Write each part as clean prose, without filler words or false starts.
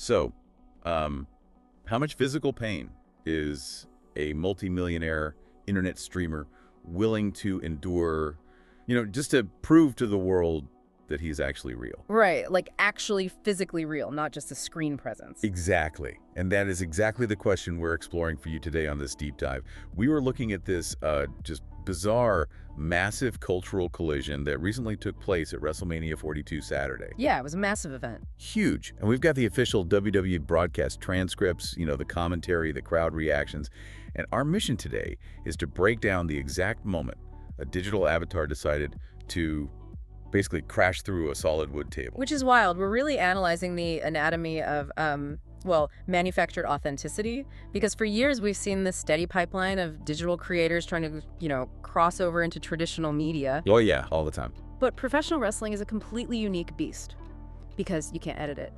So, how much physical pain is a multimillionaire internet streamer willing to endure, just to prove to the world that he's actually real? Right, like actually physically real, not just a screen presence. Exactly. And that is exactly the question we're exploring for you today on this deep dive. We were looking at this just bizarre, massive cultural collision that recently took place at WrestleMania 42 Saturday. Yeah, it was a massive event. Huge. And we've got the official WWE broadcast transcripts, the commentary, the crowd reactions. And our mission today is to break down the exact moment a digital avatar decided to basically crash through a solid wood table. Which is wild. We're really analyzing the anatomy of, manufactured authenticity, because for years we've seen this steady pipeline of digital creators trying to, cross over into traditional media. Oh yeah, all the time. But professional wrestling is a completely unique beast because you can't edit it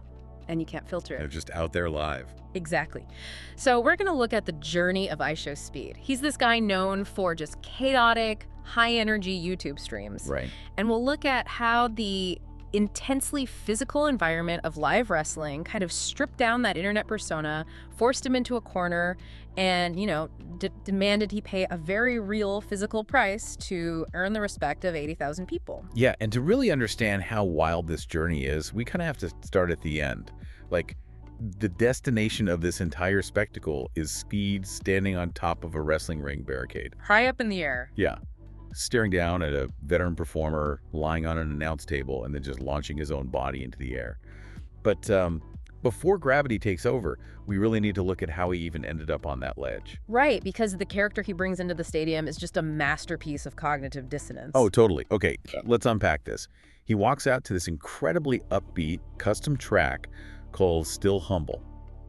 and you can't filter They're it. just out there live. Exactly. So we're going to look at the journey of IShowSpeed. He's this guy known for just chaotic, high-energy YouTube streams. Right. And we'll look at how the intensely physical environment of live wrestling kind of stripped down that internet persona, forced him into a corner, and, demanded he pay a very real physical price to earn the respect of 80,000 people. Yeah, and to really understand how wild this journey is, we kind of have to start at the end. Like, the destination of this entire spectacle is Speed standing on top of a wrestling ring barricade. High up in the air. Yeah. Staring down at a veteran performer lying on an announce table and then just launching his own body into the air. But before gravity takes over, we really need to look at how he even ended up on that ledge. Right, because the character he brings into the stadium is just a masterpiece of cognitive dissonance. Oh, totally. Okay, let's unpack this. He walks out to this incredibly upbeat, custom track called Still Humble.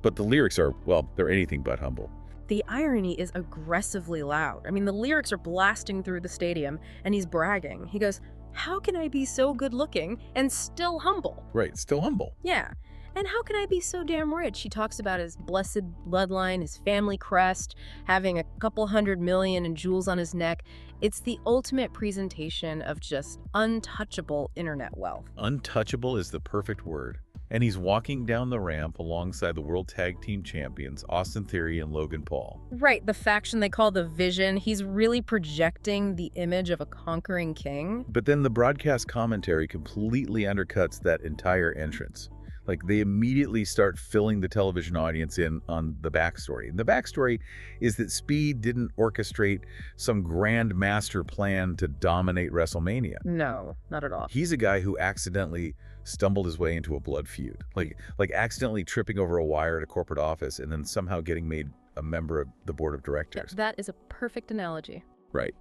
But the lyrics are, well, they're anything but humble. The irony is aggressively loud. I mean, the lyrics are blasting through the stadium, and he's bragging. He goes, "How can I be so good-looking and still humble?" Right, still humble. Yeah. And how can I be so damn rich? He talks about his blessed bloodline, his family crest, having a couple $100 million in jewels on his neck. It's the ultimate presentation of just untouchable internet wealth. Untouchable is the perfect word. And he's walking down the ramp alongside the World Tag Team Champions, Austin Theory and Logan Paul. Right, the faction they call the Vision. He's really projecting the image of a conquering king. But then the broadcast commentary completely undercuts that entire entrance. Like, they immediately start filling the television audience in on the backstory. And the backstory is that Speed didn't orchestrate some grand master plan to dominate WrestleMania. No, not at all. He's a guy who accidentally stumbled his way into a blood feud, like accidentally tripping over a wire at a corporate office and then somehow getting made a member of the board of directors. That is a perfect analogy. Right.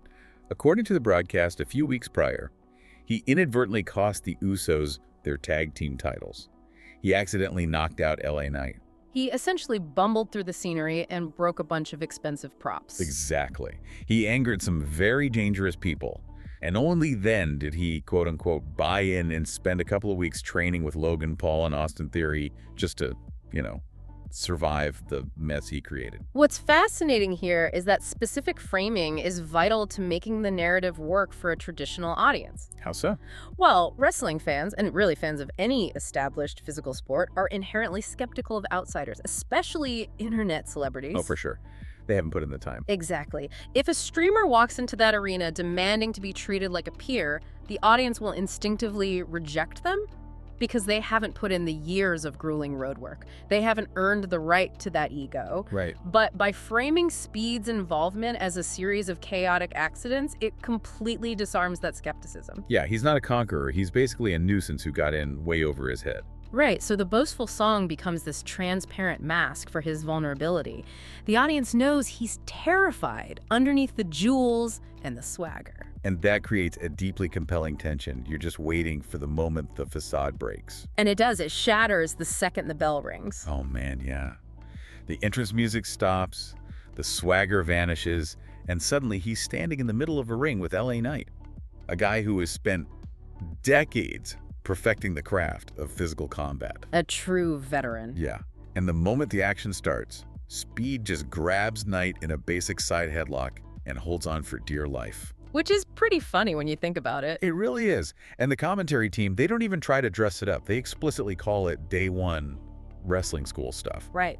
According to the broadcast a few weeks prior, he inadvertently cost the Usos their tag team titles. He accidentally knocked out LA Knight. He essentially bumbled through the scenery and broke a bunch of expensive props. Exactly. He angered some very dangerous people. And only then did he, quote-unquote, buy in and spend a couple of weeks training with Logan Paul and Austin Theory just to, survive the mess he created. What's fascinating here is that specific framing is vital to making the narrative work for a traditional audience. How so? Well, wrestling fans, and really fans of any established physical sport, are inherently skeptical of outsiders, especially internet celebrities. Oh, for sure. They haven't put in the time. Exactly. If a streamer walks into that arena demanding to be treated like a peer, the audience will instinctively reject them because they haven't put in the years of grueling road work. They haven't earned the right to that ego. Right. But by framing Speed's involvement as a series of chaotic accidents, it completely disarms that skepticism. Yeah, he's not a conqueror. He's basically a nuisance who got in way over his head. Right, so the boastful song becomes this transparent mask for his vulnerability. The audience knows he's terrified underneath the jewels and the swagger. And that creates a deeply compelling tension. You're just waiting for the moment the facade breaks. And it does. It shatters the second the bell rings. Oh man, yeah. The entrance music stops, the swagger vanishes, and suddenly he's standing in the middle of a ring with LA Knight, a guy who has spent decades perfecting the craft of physical combat. A true veteran. Yeah. And the moment the action starts, Speed just grabs Knight in a basic side headlock and holds on for dear life. Which is pretty funny when you think about it. It really is. And the commentary team, they don't even try to dress it up. They explicitly call it day one wrestling school stuff. Right.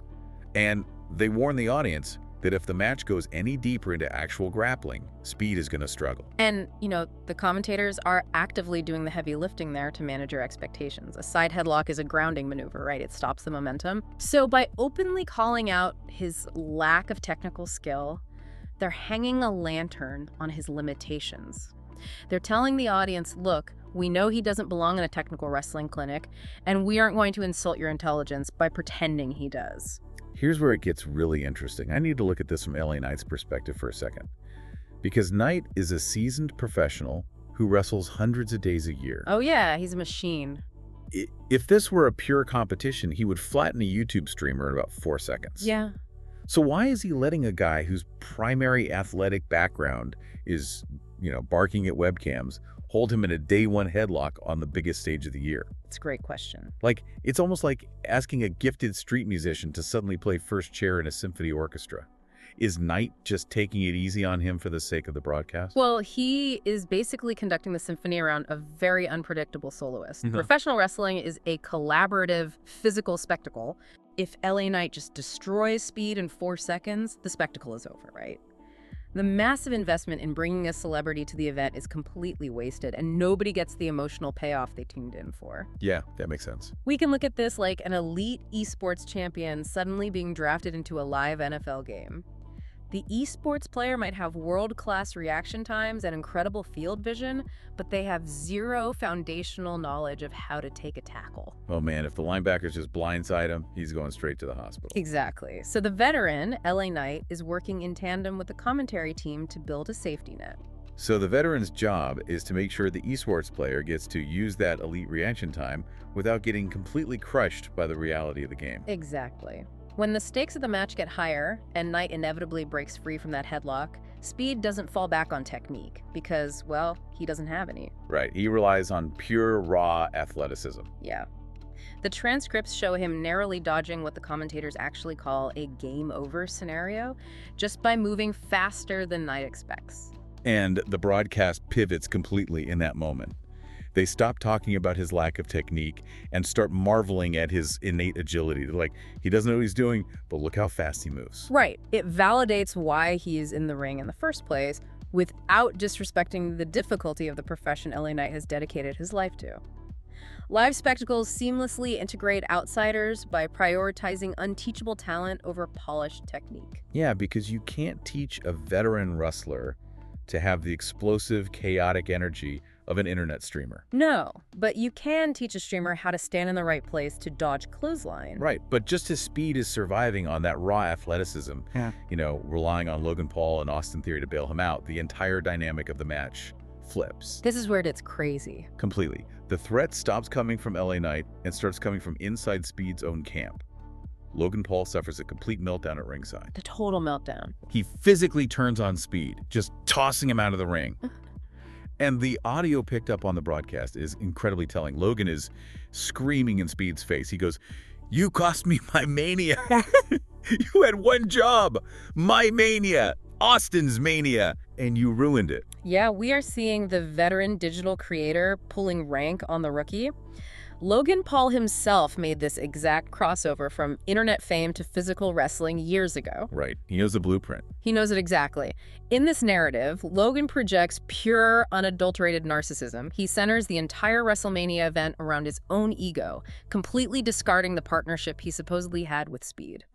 And they warn the audience that if the match goes any deeper into actual grappling, Speed is going to struggle. And, the commentators are actively doing the heavy lifting there to manage your expectations. A side headlock is a grounding maneuver, right? It stops the momentum. So by openly calling out his lack of technical skill, they're hanging a lantern on his limitations. They're telling the audience, look, we know he doesn't belong in a technical wrestling clinic, and we aren't going to insult your intelligence by pretending he does. Here's where it gets really interesting. I need to look at this from LA Knight's perspective for a second. Because Knight is a seasoned professional who wrestles hundreds of days a year. Oh yeah, he's a machine. If this were a pure competition, he would flatten a YouTube streamer in about 4 seconds. Yeah. So why is he letting a guy whose primary athletic background is, barking at webcams, hold him in a day one headlock on the biggest stage of the year? It's a great question. It's almost like asking a gifted street musician to suddenly play first chair in a symphony orchestra. Is Knight just taking it easy on him for the sake of the broadcast? Well, he is basically conducting the symphony around a very unpredictable soloist. Mhm. Professional wrestling is a collaborative, physical spectacle. If LA Knight just destroys Speed in 4 seconds, the spectacle is over, right? The massive investment in bringing a celebrity to the event is completely wasted, and nobody gets the emotional payoff they tuned in for. Yeah, that makes sense. We can look at this like an elite esports champion suddenly being drafted into a live NFL game. The esports player might have world-class reaction times and incredible field vision, but they have zero foundational knowledge of how to take a tackle. Oh man, if the linebackers just blindside him, he's going straight to the hospital. Exactly. So the veteran, LA Knight, is working in tandem with the commentary team to build a safety net. So the veteran's job is to make sure the esports player gets to use that elite reaction time without getting completely crushed by the reality of the game. Exactly. When the stakes of the match get higher and Knight inevitably breaks free from that headlock, Speed doesn't fall back on technique because, well, he doesn't have any. Right, he relies on pure, raw athleticism. Yeah. The transcripts show him narrowly dodging what the commentators actually call a game over scenario, just by moving faster than Knight expects. And the broadcast pivots completely in that moment. They stop talking about his lack of technique and start marveling at his innate agility. They're like, he doesn't know what he's doing, but look how fast he moves. Right. It validates why he is in the ring in the first place without disrespecting the difficulty of the profession LA Knight has dedicated his life to. Live spectacles seamlessly integrate outsiders by prioritizing unteachable talent over polished technique. Yeah, because you can't teach a veteran wrestler to have the explosive, chaotic energy of an internet streamer. No, but you can teach a streamer how to stand in the right place to dodge clothesline. Right, but just as Speed is surviving on that raw athleticism, relying on Logan Paul and Austin Theory to bail him out, the entire dynamic of the match flips. This is where it gets crazy. Completely. The threat stops coming from LA Knight and starts coming from inside Speed's own camp. Logan Paul suffers a complete meltdown at ringside. The total meltdown. He physically turns on Speed, just tossing him out of the ring. And the audio picked up on the broadcast is incredibly telling. Logan is screaming in Speed's face. He goes, "You cost me my mania. You had one job, my mania, Austin's mania, and you ruined it." Yeah, we are seeing the veteran digital creator pulling rank on the rookie. Logan Paul himself made this exact crossover from internet fame to physical wrestling years ago. Right. He knows the blueprint. He knows it exactly. In this narrative, Logan projects pure, unadulterated narcissism. He centers the entire WrestleMania event around his own ego, completely discarding the partnership he supposedly had with Speed.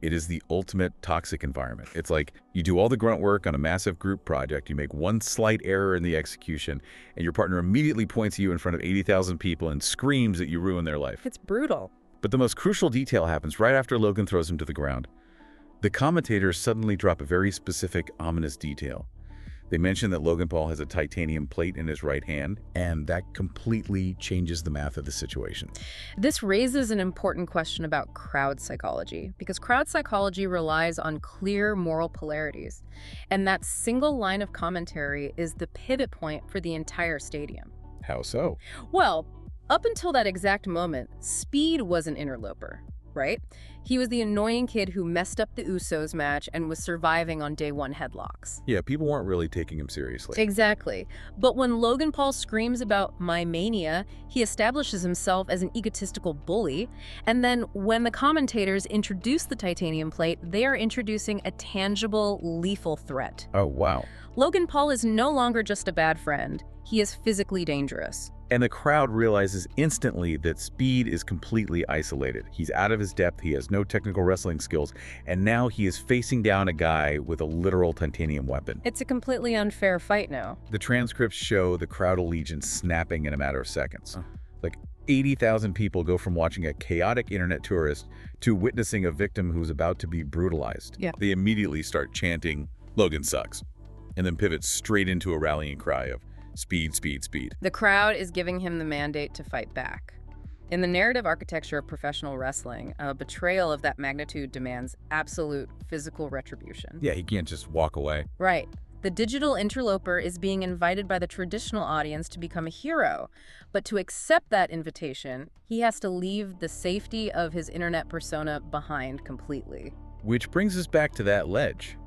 It is the ultimate toxic environment. It's like you do all the grunt work on a massive group project, you make one slight error in the execution, and your partner immediately points at you in front of 80,000 people and screams that you ruined their life. It's brutal. But the most crucial detail happens right after Logan throws him to the ground. The commentators suddenly drop a very specific, ominous detail. They mention that Logan Paul has a titanium plate in his right hand, and that completely changes the math of the situation. This raises an important question about crowd psychology, because crowd psychology relies on clear moral polarities, and that single line of commentary is the pivot point for the entire stadium. How so? Well, up until that exact moment, Speed was an interloper. right? He was the annoying kid who messed up the Usos match and was surviving on day one headlocks. Yeah, people weren't really taking him seriously. Exactly. But when Logan Paul screams about my mania, he establishes himself as an egotistical bully. And then when the commentators introduce the titanium plate, they are introducing a tangible, lethal threat. Oh, wow. Logan Paul is no longer just a bad friend. He is physically dangerous. And the crowd realizes instantly that Speed is completely isolated. He's out of his depth, he has no technical wrestling skills, and now he is facing down a guy with a literal titanium weapon. It's a completely unfair fight now. The transcripts show the crowd allegiance snapping in a matter of seconds. Like 80,000 people go from watching a chaotic internet tourist to witnessing a victim who's about to be brutalized. Yeah. They immediately start chanting, "Logan sucks," and then pivot straight into a rallying cry of "Speed, speed, speed." The crowd is giving him the mandate to fight back. In the narrative architecture of professional wrestling, a betrayal of that magnitude demands absolute physical retribution. Yeah, he can't just walk away. Right. The digital interloper is being invited by the traditional audience to become a hero. But to accept that invitation, he has to leave the safety of his internet persona behind completely. Which brings us back to that ledge.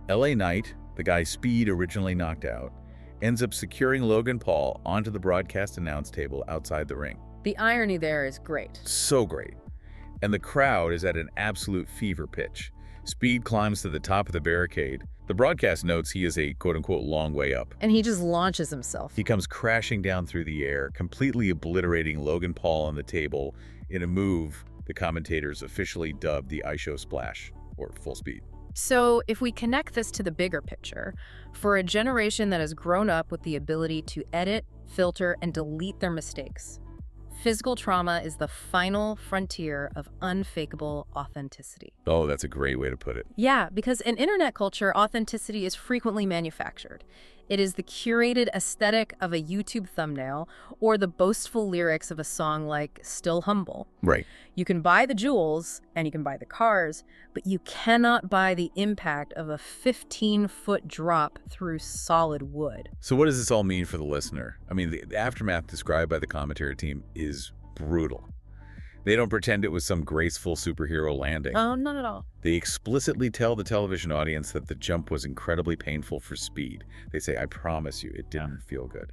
LA Knight, the guy Speed originally knocked out, ends up securing Logan Paul onto the broadcast announce table outside the ring. The irony there is great. So great. And the crowd is at an absolute fever pitch. Speed climbs to the top of the barricade. The broadcast notes he is a quote-unquote long way up. And he just launches himself. He comes crashing down through the air, completely obliterating Logan Paul on the table in a move the commentators officially dubbed the IShow Splash, or Full Speed. So if we connect this to the bigger picture, for a generation that has grown up with the ability to edit, filter, and delete their mistakes, physical trauma is the final frontier of unfakeable authenticity. Oh, that's a great way to put it. Yeah, because in internet culture, authenticity is frequently manufactured. It is the curated aesthetic of a YouTube thumbnail or the boastful lyrics of a song like Still Humble. Right. You can buy the jewels and you can buy the cars, but you cannot buy the impact of a 15-foot drop through solid wood. So what does this all mean for the listener? I mean, the aftermath described by the commentary team is brutal. They don't pretend it was some graceful superhero landing. Oh, not at all. They explicitly tell the television audience that the jump was incredibly painful for Speed. They say, "I promise you, it didn't feel good."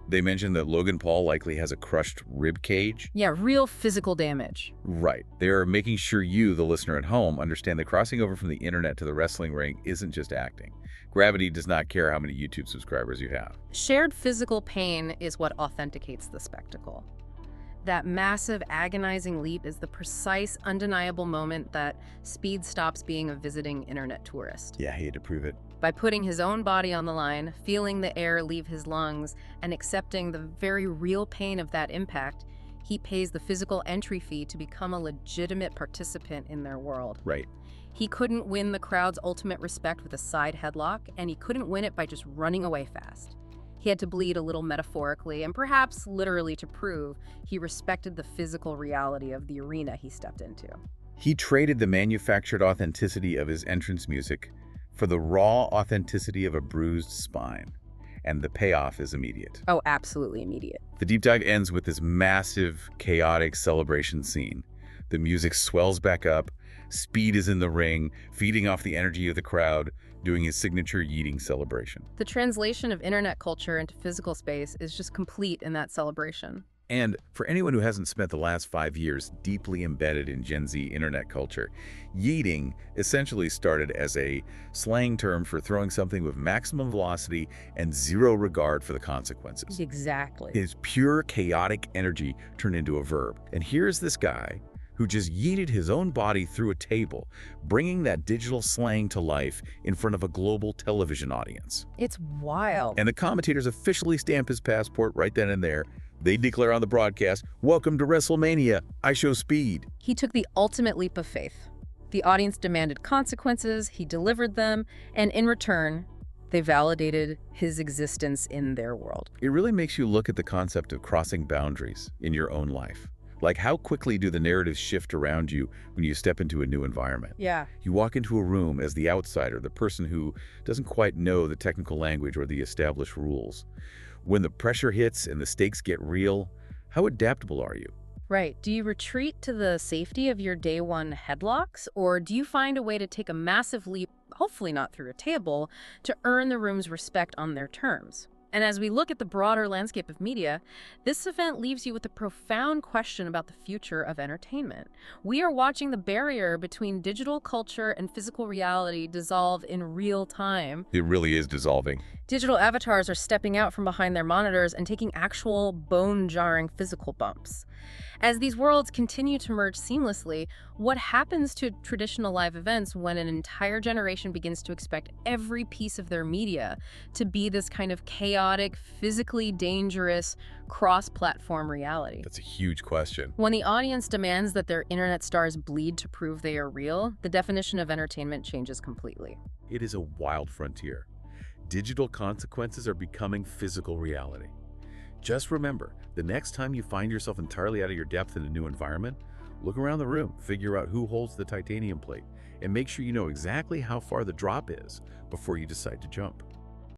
They mention that Logan Paul likely has a crushed rib cage. Yeah, real physical damage. Right. They are making sure you, the listener at home, understand that crossing over from the internet to the wrestling ring isn't just acting. Gravity does not care how many YouTube subscribers you have. Shared physical pain is what authenticates the spectacle. That massive, agonizing leap is the precise, undeniable moment that Speed stops being a visiting internet tourist. Yeah, he had to prove it. By putting his own body on the line, feeling the air leave his lungs, and accepting the very real pain of that impact, he pays the physical entry fee to become a legitimate participant in their world. Right. He couldn't win the crowd's ultimate respect with a side headlock, and he couldn't win it by just running away fast. He had to bleed a little metaphorically and perhaps literally to prove he respected the physical reality of the arena he stepped into. He traded the manufactured authenticity of his entrance music for the raw authenticity of a bruised spine. And the payoff is immediate. Oh, absolutely immediate. The deep dive ends with this massive, chaotic celebration scene. The music swells back up. Speed is in the ring, feeding off the energy of the crowd, doing his signature yeeting celebration. The translation of internet culture into physical space is just complete in that celebration. And for anyone who hasn't spent the last 5 years deeply embedded in Gen Z internet culture, yeeting essentially started as a slang term for throwing something with maximum velocity and zero regard for the consequences. Exactly. His pure chaotic energy turned into a verb. And here's this guy who just yeeted his own body through a table, bringing that digital slang to life in front of a global television audience. It's wild. And the commentators officially stamp his passport right then and there. They declare on the broadcast, "Welcome to WrestleMania, IShowSpeed." He took the ultimate leap of faith. The audience demanded consequences, he delivered them, and in return, they validated his existence in their world. It really makes you look at the concept of crossing boundaries in your own life. Like, how quickly do the narratives shift around you when you step into a new environment? Yeah. You walk into a room as the outsider, the person who doesn't quite know the technical language or the established rules. When the pressure hits and the stakes get real, how adaptable are you? Right. Do you retreat to the safety of your day one headlocks, or do you find a way to take a massive leap, hopefully not through a table, to earn the room's respect on their terms? And as we look at the broader landscape of media, this event leaves you with a profound question about the future of entertainment. We are watching the barrier between digital culture and physical reality dissolve in real time. It really is dissolving. Digital avatars are stepping out from behind their monitors and taking actual bone-jarring physical bumps. As these worlds continue to merge seamlessly, what happens to traditional live events when an entire generation begins to expect every piece of their media to be this kind of chaotic, physically dangerous, cross-platform reality? That's a huge question. When the audience demands that their internet stars bleed to prove they are real, the definition of entertainment changes completely. It is a wild frontier. Digital consequences are becoming physical reality. Just remember, the next time you find yourself entirely out of your depth in a new environment, look around the room, figure out who holds the titanium plate, and make sure you know exactly how far the drop is before you decide to jump.